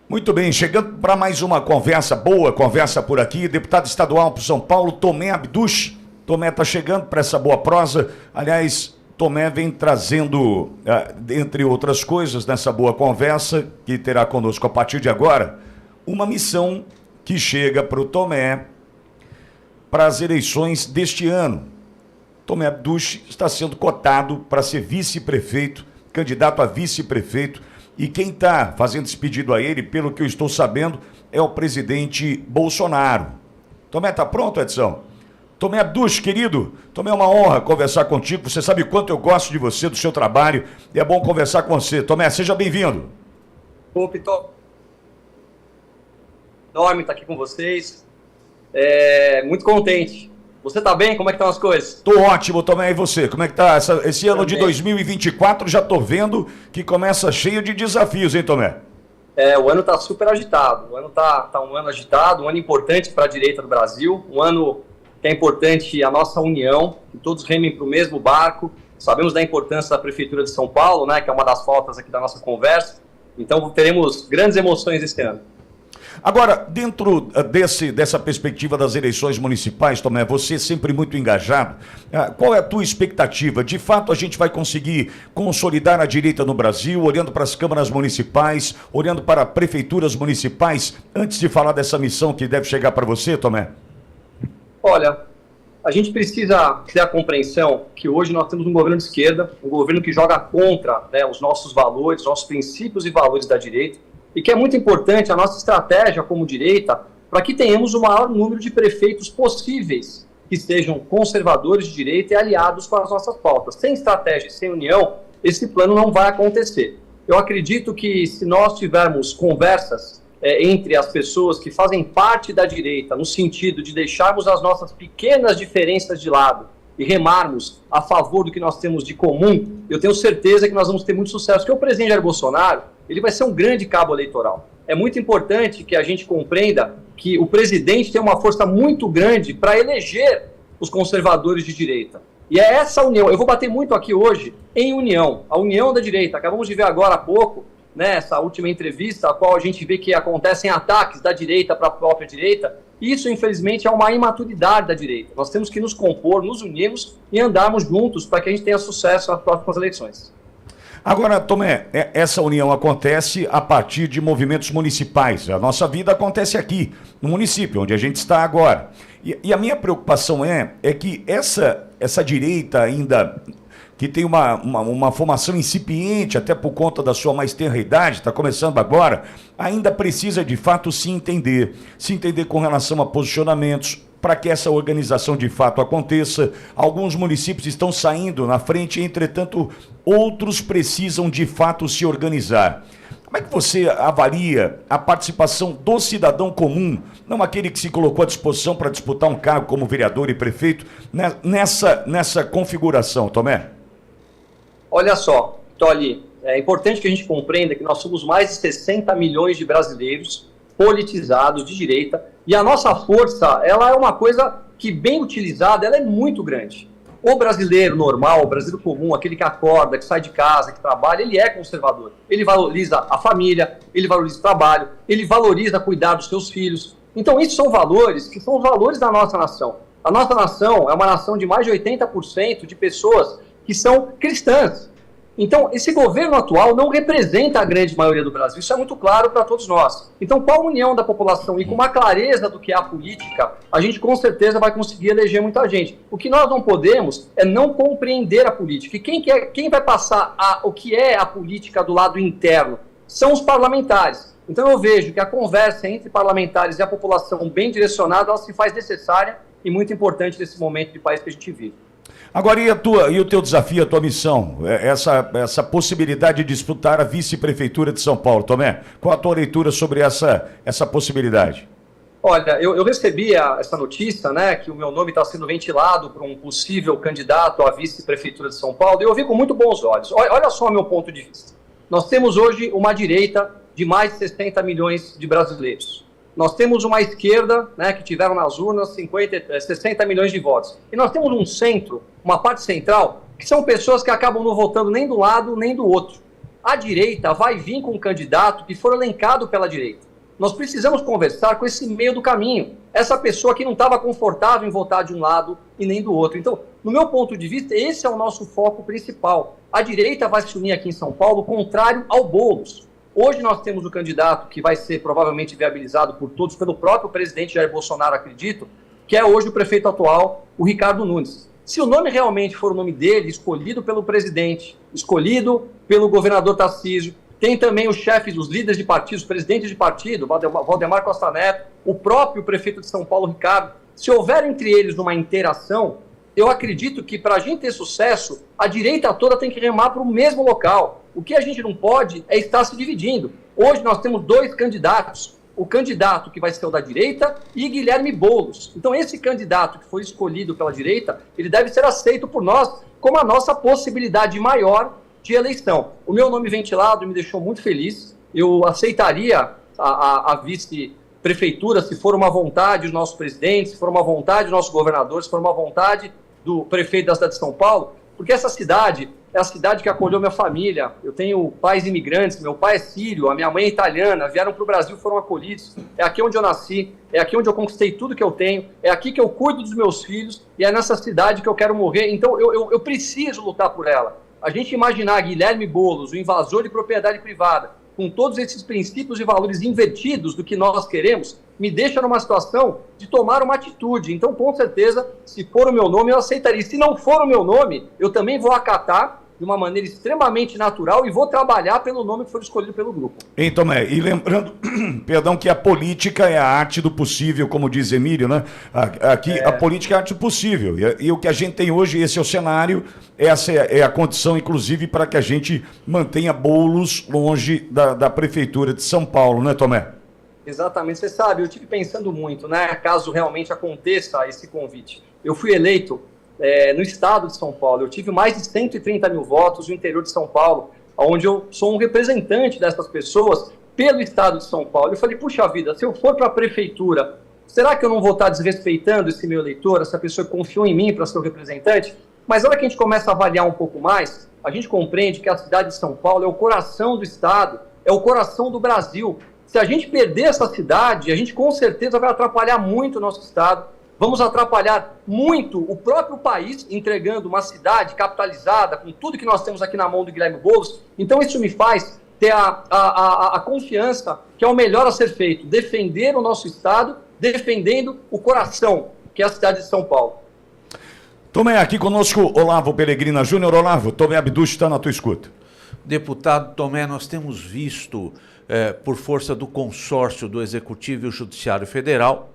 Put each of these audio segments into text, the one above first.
Muito bem, chegando para mais uma conversa, boa conversa por aqui, deputado estadual para São Paulo, Tomé Abduch. Tomé está chegando para essa boa prosa. Aliás, Tomé vem trazendo, entre outras coisas, nessa boa conversa, que terá conosco a partir de agora, uma missão que chega para o Tomé para as eleições deste ano. Tomé Abduch está sendo cotado para ser vice-prefeito, candidato a vice-prefeito, e quem está fazendo esse pedido a ele, pelo que eu estou sabendo, é o presidente Bolsonaro. Tomé, está pronto, Edson? Tomé Abduch, querido, Tomé, é uma honra conversar contigo. Você sabe quanto eu gosto de você, do seu trabalho, e é bom conversar com você. Tomé, seja bem-vindo. Ô, Pitó, enorme estar aqui com vocês. Muito contente. Você tá bem? Como é que estão as coisas? Tô ótimo, Tomé, e você? Como é que tá? Esse ano de 2024, já tô vendo que começa cheio de desafios, hein, Tomé? O ano tá super agitado. O ano tá um ano agitado, um ano importante para a direita do Brasil, um ano que é importante a nossa união, que todos remem para o mesmo barco. Sabemos da importância da Prefeitura de São Paulo, né, que é uma das pautas aqui da nossa conversa. Então, teremos grandes emoções esse ano. Agora, dentro dessa perspectiva das eleições municipais, Tomé, você é sempre muito engajado, qual é a tua expectativa? De fato, a gente vai conseguir consolidar a direita no Brasil, olhando para as câmaras municipais, olhando para prefeituras municipais, antes de falar dessa missão que deve chegar para você, Tomé? Olha, a gente precisa ter a compreensão que hoje nós temos um governo de esquerda, um governo que joga contra, né, os nossos valores, nossos princípios e valores da direita, e que é muito importante a nossa estratégia como direita para que tenhamos o maior número de prefeitos possíveis que sejam conservadores de direita e aliados com as nossas pautas. Sem estratégia e sem união, esse plano não vai acontecer. Eu acredito que se nós tivermos conversas entre as pessoas que fazem parte da direita, no sentido de deixarmos as nossas pequenas diferenças de lado e remarmos a favor do que nós temos de comum, eu tenho certeza que nós vamos ter muito sucesso. Porque o presidente Jair Bolsonaro, ele vai ser um grande cabo eleitoral. É muito importante que a gente compreenda que o presidente tem uma força muito grande para eleger os conservadores de direita. E é essa união, eu vou bater muito aqui hoje em união, a união da direita. Acabamos de ver agora há pouco, nessa última entrevista, a qual a gente vê que acontecem ataques da direita para a própria direita. Isso, infelizmente, é uma imaturidade da direita. Nós temos que nos compor, nos unirmos e andarmos juntos para que a gente tenha sucesso nas próximas eleições. Agora, Tomé, essa união acontece a partir de movimentos municipais. A nossa vida acontece aqui, no município, onde a gente está agora. E a minha preocupação é que essa direita ainda, que tem uma formação incipiente, até por conta da sua mais tenra idade, está começando agora, ainda precisa de fato se entender com relação a posicionamentos, para que essa organização de fato aconteça. Alguns municípios estão saindo na frente, entretanto, outros precisam de fato se organizar. Como é que você avalia a participação do cidadão comum, não aquele que se colocou à disposição para disputar um cargo como vereador e prefeito, nessa configuração, Tomé? Olha só, Toli, é importante que a gente compreenda que nós somos mais de 60 milhões de brasileiros politizados de direita, e a nossa força, ela é uma coisa que, bem utilizada, ela é muito grande. O brasileiro normal, o brasileiro comum, aquele que acorda, que sai de casa, que trabalha, ele é conservador. Ele valoriza a família, ele valoriza o trabalho, ele valoriza cuidar dos seus filhos. Então, isso são valores que são os valores da nossa nação. A nossa nação é uma nação de mais de 80% de pessoas que são cristãs. Então, esse governo atual não representa a grande maioria do Brasil. Isso é muito claro para todos nós. Então, com a união da população e com uma clareza do que é a política, a gente com certeza vai conseguir eleger muita gente. O que nós não podemos é não compreender a política. E quem vai passar o que é a política do lado interno são os parlamentares. Então, eu vejo que a conversa entre parlamentares e a população bem direcionada, ela se faz necessária e muito importante nesse momento de país que a gente vive. Agora, e o teu desafio, a tua missão, essa possibilidade de disputar a vice-prefeitura de São Paulo, Tomé? Qual a tua leitura sobre essa possibilidade? Olha, eu recebi essa notícia, né, que o meu nome está sendo ventilado para um possível candidato à vice-prefeitura de São Paulo, e eu vi com muito bons olhos. Olha só o meu ponto de vista. Nós temos hoje uma direita de mais de 60 milhões de brasileiros. Nós temos uma esquerda, né, que tiveram nas urnas 60 milhões de votos. E nós temos um centro, uma parte central, que são pessoas que acabam não votando nem do lado nem do outro. a direita vai vir com um candidato que for elencado pela direita. Nós precisamos conversar com esse meio do caminho. Essa pessoa que não estava confortável em votar de um lado e nem do outro. Então, no meu ponto de vista, esse é o nosso foco principal. A direita vai se unir aqui em São Paulo, contrário ao Boulos. Hoje nós temos o candidato que vai ser provavelmente viabilizado por todos, pelo próprio presidente Jair Bolsonaro, acredito, que é hoje o prefeito atual, o Ricardo Nunes. Se o nome realmente for o nome dele, escolhido pelo presidente, escolhido pelo governador Tarcísio, tem também os chefes, os líderes de partidos, os presidentes de partido, Valdemar Costa Neto, o próprio prefeito de São Paulo, Ricardo. Se houver entre eles uma interação, eu acredito que para a gente ter sucesso, a direita toda tem que remar para o mesmo local. O que a gente não pode é estar se dividindo. Hoje nós temos 2 candidatos. O candidato que vai ser o da direita e Guilherme Boulos. Então esse candidato que foi escolhido pela direita, ele deve ser aceito por nós como a nossa possibilidade maior de eleição. O meu nome ventilado me deixou muito feliz. Eu aceitaria a vice-prefeitura se for uma vontade do nosso presidente, se for uma vontade do nosso governador, se for uma vontade do prefeito da cidade de São Paulo, porque essa cidade é a cidade que acolheu minha família. Eu tenho pais imigrantes, meu pai é sírio, a minha mãe é italiana, vieram para o Brasil, foram acolhidos. É aqui onde eu nasci, é aqui onde eu conquistei tudo que eu tenho, é aqui que eu cuido dos meus filhos e é nessa cidade que eu quero morrer. Então eu preciso lutar por ela. A gente imaginar Guilherme Boulos, o invasor de propriedade privada, com todos esses princípios e valores invertidos do que nós queremos, me deixa numa situação de tomar uma atitude. Então, com certeza, se for o meu nome, eu aceitaria. Se não for o meu nome, eu também vou acatar de uma maneira extremamente natural e vou trabalhar pelo nome que for escolhido pelo grupo. Então, e lembrando, perdão, que a política é a arte do possível, como diz Emílio, né? Aqui a política é a arte do possível. E o que a gente tem hoje, esse é o cenário, essa é a condição, inclusive, para que a gente mantenha Boulos longe da Prefeitura de São Paulo, né, Tomé? Exatamente. Você sabe, eu estive pensando muito, né? Caso realmente aconteça esse convite. Eu fui eleito no estado de São Paulo. Eu tive mais de 130 mil votos no interior de São Paulo, onde eu sou um representante dessas pessoas pelo estado de São Paulo. Eu falei, puxa vida, se eu for para a prefeitura, será que eu não vou estar desrespeitando esse meu eleitor, essa pessoa que confiou em mim para ser o representante? Mas na hora que a gente começa a avaliar um pouco mais, a gente compreende que a cidade de São Paulo é o coração do estado, é o coração do Brasil. Se a gente perder essa cidade, a gente com certeza vai atrapalhar muito o nosso estado. Vamos atrapalhar muito o próprio país, entregando uma cidade capitalizada, com tudo que nós temos aqui na mão do Guilherme Boulos. Então isso me faz ter a confiança que é o melhor a ser feito, defender o nosso estado, defendendo o coração, que é a cidade de São Paulo. Tomé, aqui conosco Olavo Peregrina Júnior. Olavo, Tomé Abduch está na tua escuta. Deputado Tomé, nós temos visto, por força do consórcio do Executivo e o Judiciário Federal,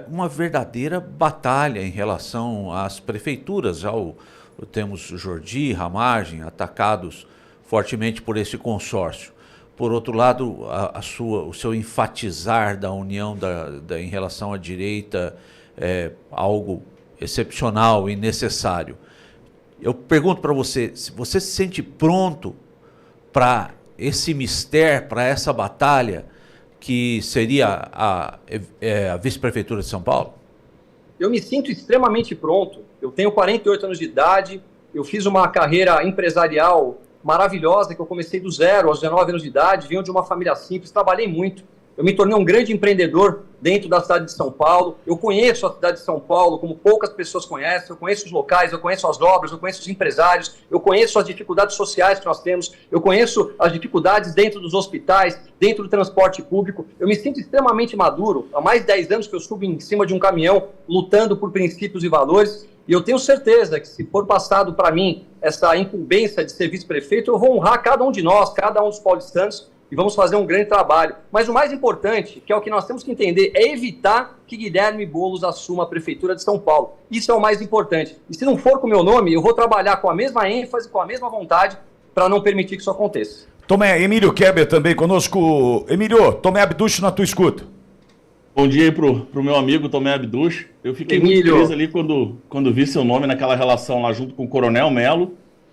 uma verdadeira batalha em relação às prefeituras. Temos Jordi, Ramagem atacados fortemente por esse consórcio. Por outro lado, o seu enfatizar da união em relação à direita é algo excepcional e necessário. Eu pergunto para você, se você se sente pronto para esse mistério, para essa batalha, que seria a vice-prefeitura de São Paulo? Eu me sinto extremamente pronto. Eu tenho 48 anos de idade, eu fiz uma carreira empresarial maravilhosa, que eu comecei do zero, aos 19 anos de idade, venho de uma família simples, trabalhei muito. Eu me tornei um grande empreendedor dentro da cidade de São Paulo. Eu conheço a cidade de São Paulo como poucas pessoas conhecem. Eu conheço os locais, eu conheço as obras, eu conheço os empresários, eu conheço as dificuldades sociais que nós temos, eu conheço as dificuldades dentro dos hospitais, dentro do transporte público. Eu me sinto extremamente maduro. Há mais de 10 anos que eu subo em cima de um caminhão lutando por princípios e valores. E eu tenho certeza que se for passado para mim essa incumbência de ser vice-prefeito, eu vou honrar cada um de nós, cada um dos paulistanos, e vamos fazer um grande trabalho. Mas o mais importante, que é o que nós temos que entender, é evitar que Guilherme Boulos assuma a Prefeitura de São Paulo. Isso é o mais importante. E se não for com o meu nome, eu vou trabalhar com a mesma ênfase, com a mesma vontade, para não permitir que isso aconteça. Tomé, Emílio Keber também conosco. Emílio, Tomé Abduch na tua escuta. Bom dia aí pro meu amigo Tomé Abduch. Eu fiquei muito feliz ali quando vi seu nome naquela relação lá junto com o Coronel Melo,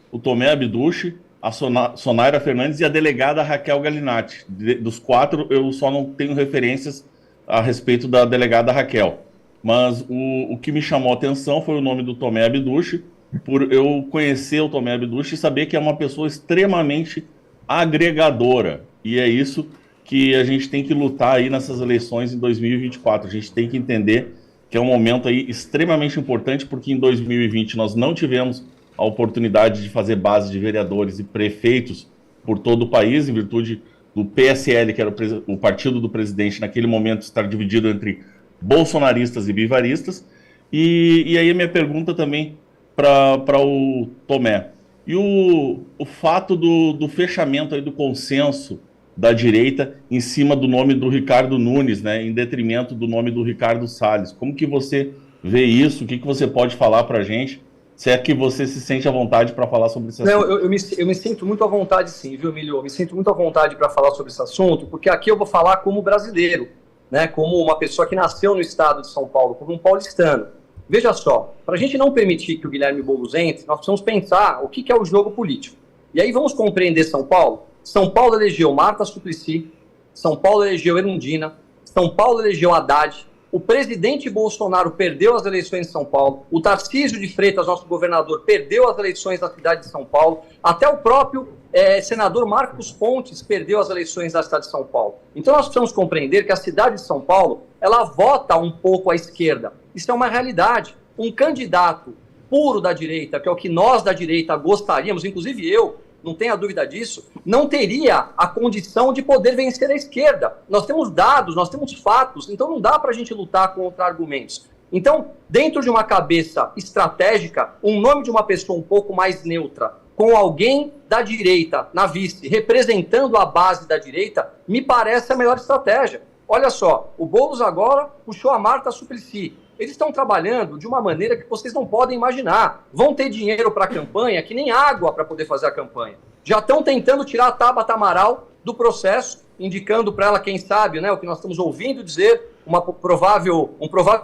o Tomé Abduch, a Sonaira Fernandes e a delegada Raquel Galinatti. Dos 4, eu só não tenho referências a respeito da delegada Raquel. Mas o que me chamou a atenção foi o nome do Tomé Abduch, por eu conhecer o Tomé Abduch e saber que é uma pessoa extremamente agregadora. E é isso que a gente tem que lutar aí nessas eleições em 2024. A gente tem que entender que é um momento aí extremamente importante, porque em 2020 nós não tivemos a oportunidade de fazer base de vereadores e prefeitos por todo o país, em virtude do PSL, que era o partido do presidente, naquele momento estar dividido entre bolsonaristas e bivaristas. E aí a minha pergunta também para o Tomé. E o fato do fechamento aí do consenso da direita em cima do nome do Ricardo Nunes, né, em detrimento do nome do Ricardo Salles. Como que você vê isso? O que você pode falar para a gente? Se é que você se sente à vontade para falar sobre esse assunto. Não, eu me sinto muito à vontade sim, viu, Emílio? Eu me sinto muito à vontade para falar sobre esse assunto, porque aqui eu vou falar como brasileiro, né, como uma pessoa que nasceu no estado de São Paulo, como um paulistano. Veja só, para a gente não permitir que o Guilherme Boulos entre, nós precisamos pensar o que é o jogo político. E aí vamos compreender São Paulo. São Paulo elegeu Marta Suplicy, São Paulo elegeu Erundina, São Paulo elegeu Haddad, o presidente Bolsonaro perdeu as eleições em São Paulo, o Tarcísio de Freitas, nosso governador, perdeu as eleições da cidade de São Paulo, até o próprio senador Marcos Pontes perdeu as eleições da cidade de São Paulo. Então nós precisamos compreender que a cidade de São Paulo, ela vota um pouco à esquerda. Isso é uma realidade. Um candidato puro da direita, que é o que nós da direita gostaríamos, inclusive eu, não tenha dúvida disso, não teria a condição de poder vencer a esquerda. Nós temos dados, nós temos fatos, então não dá para a gente lutar contra argumentos. Então, dentro de uma cabeça estratégica, um nome de uma pessoa um pouco mais neutra, com alguém da direita na vice, representando a base da direita, me parece a melhor estratégia. Olha só, o Boulos agora puxou a Marta Suplicy. Eles estão trabalhando de uma maneira que vocês não podem imaginar. Vão ter dinheiro para a campanha, que nem água para poder fazer a campanha. Já estão tentando tirar a Tabata Amaral do processo, indicando para ela, quem sabe, né, o que nós estamos ouvindo dizer, um provável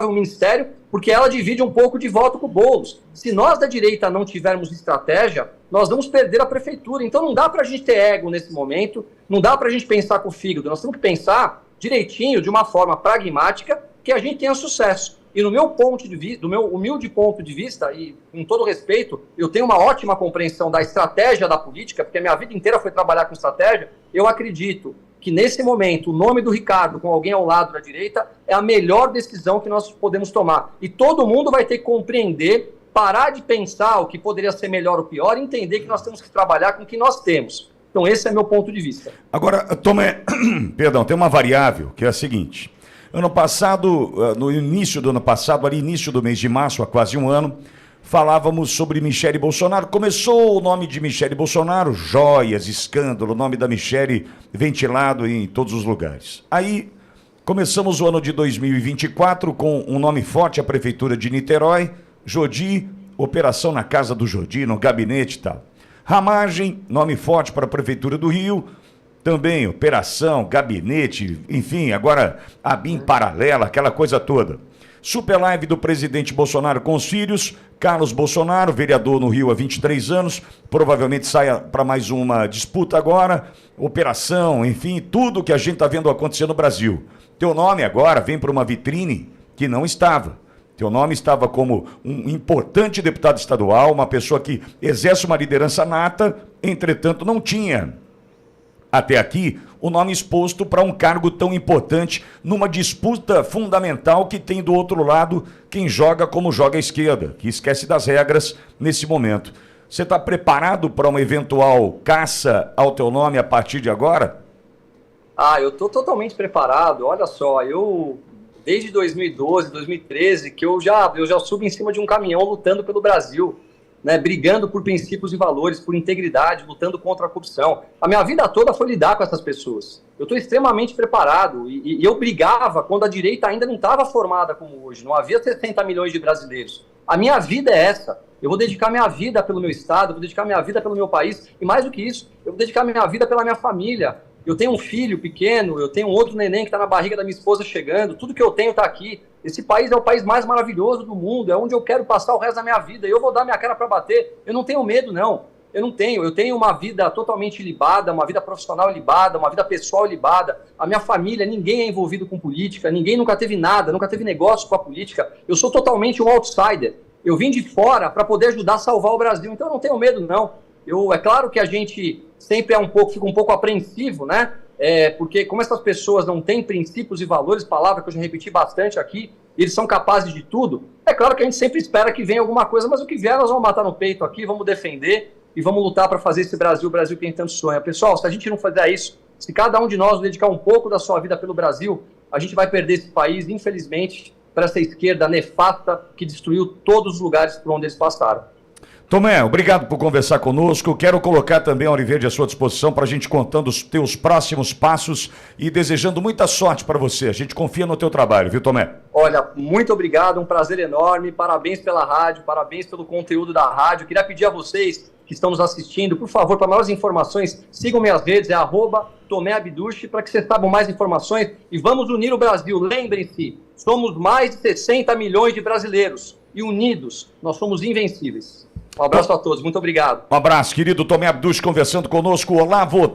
ministério, porque ela divide um pouco de voto com o Boulos. Se nós da direita não tivermos estratégia, nós vamos perder a prefeitura. Então não dá para a gente ter ego nesse momento, não dá para a gente pensar com o fígado. Nós temos que pensar direitinho, de uma forma pragmática, que a gente tenha sucesso. E no meu ponto de vista, do meu humilde ponto de vista, e com todo respeito, eu tenho uma ótima compreensão da estratégia da política, porque a minha vida inteira foi trabalhar com estratégia. Eu acredito que nesse momento o nome do Ricardo com alguém ao lado da direita é a melhor decisão que nós podemos tomar. E todo mundo vai ter que compreender, parar de pensar o que poderia ser melhor ou pior e entender que nós temos que trabalhar com o que nós temos. Então esse é meu ponto de vista. Agora, Tomé, perdão, tem uma variável que é a seguinte. Ano passado, no início do ano passado, ali início do mês de março, há quase um ano, falávamos sobre Michele Bolsonaro. Começou o nome de Michele Bolsonaro, joias, escândalo, o nome da Michele ventilado em todos os lugares. Aí começamos o ano de 2024 com um nome forte, a Prefeitura de Niterói, Jodi, operação na casa do Jodi, no gabinete e tal. Ramagem, nome forte para a Prefeitura do Rio, também operação, gabinete, enfim, agora a BIM paralela, aquela coisa toda. Super live do presidente Bolsonaro com os filhos, Carlos Bolsonaro, vereador no Rio há 23 anos, provavelmente saia para mais uma disputa agora, operação, enfim, tudo que a gente está vendo acontecer no Brasil. Teu nome agora vem para uma vitrine que não estava. Teu nome estava como um importante deputado estadual, uma pessoa que exerce uma liderança nata, entretanto não tinha até aqui o nome exposto para um cargo tão importante numa disputa fundamental que tem do outro lado quem joga como joga a esquerda, que esquece das regras nesse momento. Você está preparado para uma eventual caça ao teu nome a partir de agora? Eu estou totalmente preparado. Olha só, eu desde 2012, 2013, que eu já subo em cima de um caminhão lutando pelo Brasil, né, brigando por princípios e valores, por integridade, lutando contra a corrupção. A minha vida toda foi lidar com essas pessoas. Eu estou extremamente preparado e eu brigava quando a direita ainda não estava formada como hoje, não havia 60 milhões de brasileiros. A minha vida é essa. Eu vou dedicar minha vida pelo meu estado, eu vou dedicar minha vida pelo meu país e mais do que isso, eu vou dedicar minha vida pela minha família. Eu tenho um filho pequeno, eu tenho um outro neném que está na barriga da minha esposa chegando, tudo que eu tenho está aqui. Esse país é o país mais maravilhoso do mundo, é onde eu quero passar o resto da minha vida, eu vou dar minha cara para bater. Eu não tenho medo, não. Eu tenho uma vida totalmente ilibada, uma vida profissional ilibada, uma vida pessoal ilibada. A minha família, ninguém é envolvido com política, ninguém nunca teve nada, nunca teve negócio com a política. Eu sou totalmente um outsider. Eu vim de fora para poder ajudar a salvar o Brasil, então eu não tenho medo, não. É claro que a gente sempre fica um pouco apreensivo, né? Porque como essas pessoas não têm princípios e valores, palavra que eu já repeti bastante aqui, eles são capazes de tudo, é claro que a gente sempre espera que venha alguma coisa, mas o que vier nós vamos matar no peito aqui, vamos defender e vamos lutar para fazer esse Brasil, o Brasil que tem tanto sonho. Pessoal, se a gente não fizer isso, se cada um de nós dedicar um pouco da sua vida pelo Brasil, a gente vai perder esse país, infelizmente, para essa esquerda nefasta que destruiu todos os lugares por onde eles passaram. Tomé, obrigado por conversar conosco. Quero colocar também a Auriverde à sua disposição para a gente contando os teus próximos passos e desejando muita sorte para você. A gente confia no teu trabalho, viu, Tomé? Olha, muito obrigado, um prazer enorme. Parabéns pela rádio, parabéns pelo conteúdo da rádio. Queria pedir a vocês que estão nos assistindo, por favor, para maiores informações, sigam minhas redes, @Tomé Abduch, para que vocês saibam mais informações e vamos unir o Brasil. Lembrem-se, somos mais de 60 milhões de brasileiros e unidos nós somos invencíveis. Um abraço a todos, muito obrigado. Um abraço, querido Tomé Abduch, conversando conosco. Olá, Vota.